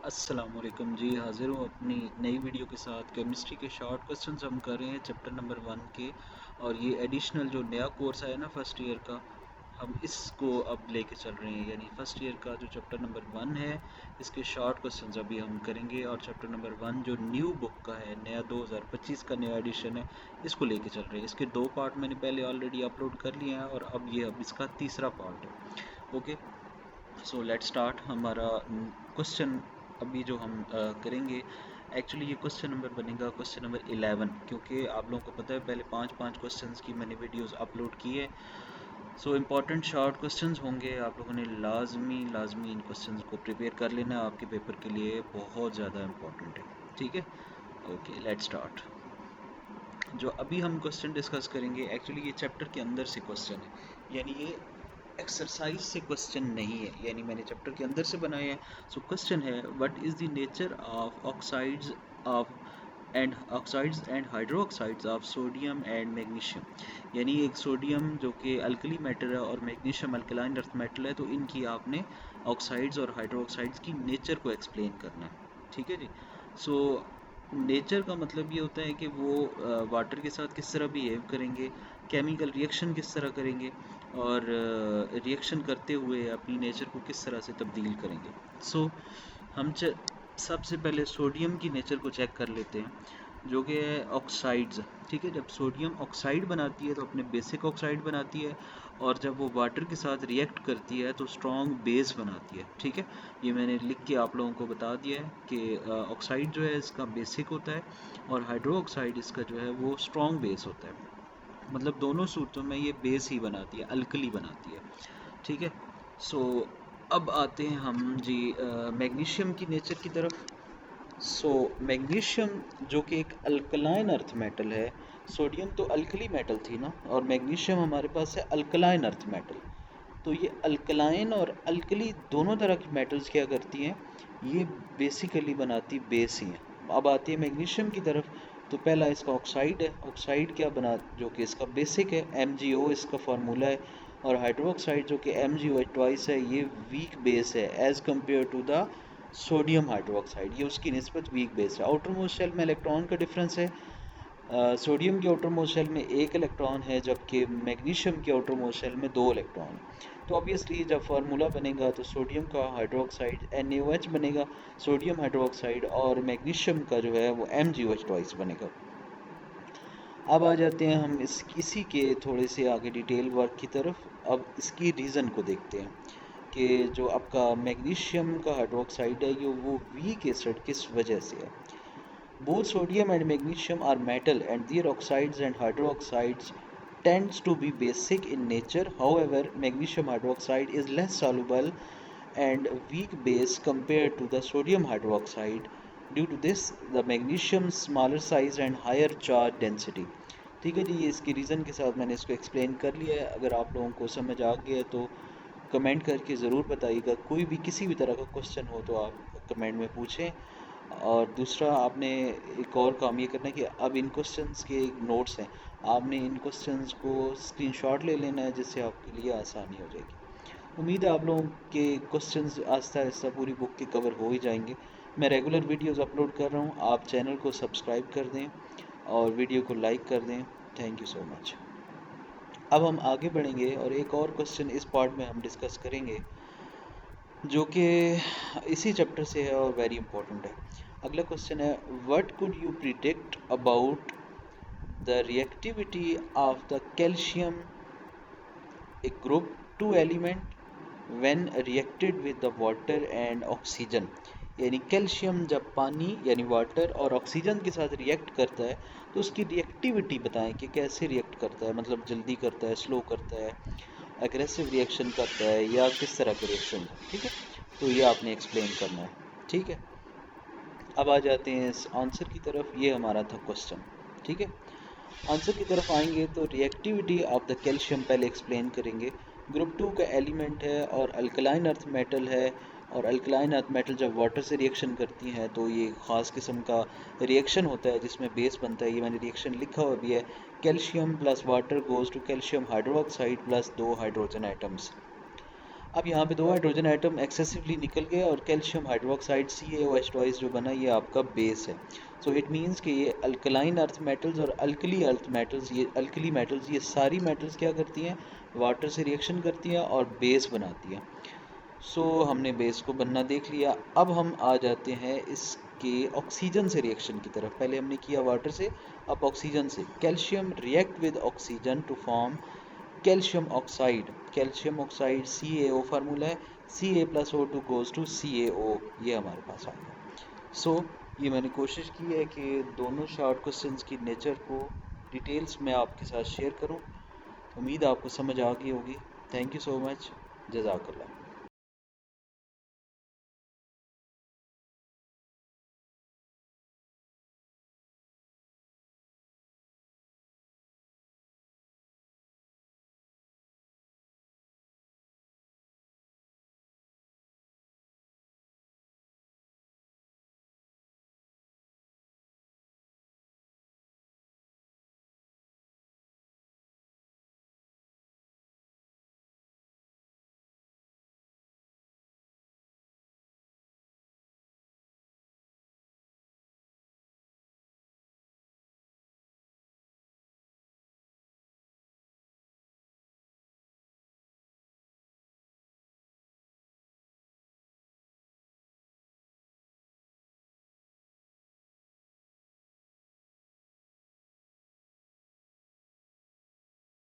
अस्सलामुअलैकुम जी, हाज़िर हूँ अपनी नई वीडियो के साथ। केमिस्ट्री के शॉर्ट क्वेश्चंस हम कर रहे हैं चैप्टर नंबर 1 के। और ये एडिशनल जो नया कोर्स है ना फर्स्ट ईयर का, हम इसको अब लेके चल रहे हैं। यानी फर्स्ट ईयर का जो चैप्टर नंबर 1 है, इसके शॉर्ट क्वेश्चंस अभी हम करेंगे। और चैप्टर नंबर 1 जो न्यू बुक का है, नया 2025 का नया एडिशन है, इसको लेके चल रहे हैं। इसके 2 पार्ट मैंने पहले ऑलरेडी अपलोड कर लिए हैं और अब इसका तीसरा पार्ट है। ओके, सो लेट स्टार्ट हमारा क्वेश्चन। अभी जो हम करेंगे, एक्चुअली ये क्वेश्चन नंबर बनेगा क्वेश्चन नंबर 11, क्योंकि आप लोगों को पता है पहले 5-5 क्वेश्चंस की मैंने वीडियोस अपलोड की है। सो इम्पॉर्टेंट शॉर्ट क्वेश्चंस होंगे, आप लोगों ने लाजमी इन क्वेश्चंस को प्रिपेयर कर लेना है, आपके पेपर के लिए बहुत ज़्यादा इम्पॉर्टेंट है। ठीक है, ओके लेट स्टार्ट। जो अभी हम क्वेश्चन डिस्कस करेंगे, एक्चुअली ये चैप्टर के अंदर से क्वेश्चन है, यानी ये एक्सरसाइज से क्वेश्चन नहीं है, यानी मैंने चैप्टर के अंदर से बनाए हैं। सो क्वेश्चन है, what is the nature of oxides and hydro oxides of sodium and magnesium. यानी एक सोडियम जो कि अल्कली मेटल है और मैग्नीशियम अल्कलाइन अर्थ मेटल है, तो इनकी आपने ऑक्साइड्स और हाइड्रो ऑक्साइड्स की नेचर को एक्सप्लेन करना है। ठीक है जी। सो नेचर का मतलब ये होता है कि वो वाटर के साथ किस तरह बिहेव करेंगे, केमिकल रिएक्शन किस तरह करेंगे, और रिएक्शन करते हुए अपनी नेचर को किस तरह से तब्दील करेंगे। सो हम सबसे पहले सोडियम की नेचर को चेक कर लेते हैं, जो कि है ऑक्साइड्स। ठीक है, जब सोडियम ऑक्साइड बनाती है तो अपने बेसिक ऑक्साइड बनाती है, और जब वो वाटर के साथ रिएक्ट करती है तो स्ट्रॉन्ग बेस बनाती है। ठीक है, ये मैंने लिख के आप लोगों को बता दिया है कि ऑक्साइड जो है इसका बेसिक होता है, और हाइड्रो ऑक्साइड इसका जो है वो स्ट्रॉन्ग बेस होता है। मतलब दोनों सूरतों में ये बेस ही बनाती है, अल्कली बनाती है। ठीक है, सो अब आते हैं हम जी मैग्नीशियम की नेचर की तरफ। सो मैग्नीशियम जो कि एक अल्कलाइन अर्थ मेटल है, सोडियम तो अल्कली मेटल थी ना, और मैग्नीशियम हमारे पास है अल्कलाइन अर्थ मेटल। तो ये अल्कलाइन और अल्कली दोनों तरह की मेटल्स क्या करती हैं, ये बेसिकली बनाती बेस ही हैं। अब आती है मैग्नीशियम की तरफ, तो पहला इसका ऑक्साइड है। ऑक्साइड क्या बना, जो कि इसका बेसिक है, MgO इसका फार्मूला है। और हाइड्रोक्साइड जो कि MgO ट्वाइस है, ये वीक बेस है as compare to the sodium hydroxide, ये उसकी निस्बत वीक बेस है। आउटर मोस्ट शेल में इलेक्ट्रॉन का डिफरेंस है, सोडियम के आउटर मोस्ट शेल में 1 इलेक्ट्रॉन है, जबकि मैग्नीशियम के आउटर मोस्ट शेल में 2 इलेक्ट्रॉन है। तो ऑब्वियसली जब फार्मूला बनेगा तो सोडियम का हाइड्रोक्साइड NaOH बनेगा, सोडियम हाइड्रोक्साइड, और मैग्नीशियम का जो है वो MgOH ट्वाइस बनेगा। अब आ जाते हैं हम इसी के थोड़े से आगे डिटेल वर्क की तरफ। अब इसकी रीज़न को देखते हैं कि जो आपका मैग्नीशियम का हाइड्रोक्साइड है, ये वो वीक एसिड किस वजह से है। Both sodium and magnesium are metal, and their oxides and hydroxides tends to be basic in nature. However, magnesium hydroxide is less soluble and weak base compared to the sodium hydroxide. Due to this, the magnesium's smaller size and higher charge density. ठीक है जी, ये इसकी reason के साथ मैंने इसको explain कर लिया है। अगर आप लोगों को समझ आ गया तो कमेंट करके ज़रूर बताइएगा। कोई भी किसी भी तरह का क्वेश्चन हो तो आप कमेंट में पूछें। और दूसरा, आपने एक और काम ये करना है कि अब इन क्वेश्चंस के नोट्स हैं, आपने इन क्वेश्चंस को स्क्रीनशॉट ले लेना है, जिससे आपके लिए आसानी हो जाएगी। उम्मीद है आप लोगों के क्वेश्चंस आहिस्ता आहिस्ता पूरी बुक के कवर हो ही जाएंगे। मैं रेगुलर वीडियोस अपलोड कर रहा हूँ, आप चैनल को सब्सक्राइब कर दें और वीडियो को लाइक कर दें। Thank you so much. अब हम आगे बढ़ेंगे और एक और क्वेश्चन इस पार्ट में हम डिस्कस करेंगे, जो कि इसी चैप्टर से है और वेरी इंपॉर्टेंट है। अगला क्वेश्चन है, what could you predict about the reactivity of the calcium, A group 2 element, when reacted with the water and oxygen. यानी कैल्शियम जब पानी यानी वाटर और ऑक्सीजन के साथ रिएक्ट करता है, तो उसकी रिएक्टिविटी बताएं कि कैसे रिएक्ट करता है, मतलब जल्दी करता है, स्लो करता है, एग्रेसिव रिएक्शन करता है, या किस तरह के रिएक्शन। ठीक है, तो ये आपने एक्सप्लेन करना है। ठीक है, अब आ जाते हैं इस आंसर की तरफ। ये हमारा था क्वेश्चन। ठीक है, आंसर की तरफ आएंगे तो रिएक्टिविटी ऑफ द कैल्शियम पहले एक्सप्लेन करेंगे। ग्रुप 2 का एलिमेंट है और अल्कलाइन अर्थ मेटल है, और अल्कलाइन अर्थ मेटल जब वाटर से रिएक्शन करती हैं तो ये ख़ास किस्म का रिएक्शन होता है जिसमें बेस बनता है। ये मैंने रिएक्शन लिखा हुआ भी है, calcium plus water goes to calcium hydroxide plus 2 hydrogen atoms. अब यहाँ पे 2 हाइड्रोजन एटम एक्सेसिवली निकल गए और कैल्शियम हाइड्रोक्साइड CaOH ट्वाइस जो बना ये आपका बेस है। सो इट मीन्स कि ये अल्कलाइन अर्थ मेटल्स और अल्कली अर्थ मेटल्स, ये अल्कली मेटल्स, ये सारी मेटल्स क्या करती हैं, वाटर से रिएक्शन करती हैं और बेस बनाती हैं। सो हमने बेस को बनना देख लिया। अब हम आ जाते हैं इसके ऑक्सीजन से रिएक्शन की तरफ। पहले हमने किया वाटर से, अब ऑक्सीजन से। Calcium react with oxygen to form calcium oxide. Calcium oxide CaO formula है, Ca+O2 गोज़ टू CaO, ये हमारे पास आ गया। सो ये मैंने कोशिश की है कि दोनों शॉर्ट क्वेश्चंस की नेचर को डिटेल्स में आपके साथ शेयर करूं। उम्मीद आपको समझ आ गई होगी। Thank you so much. जज़ाकल्लाह।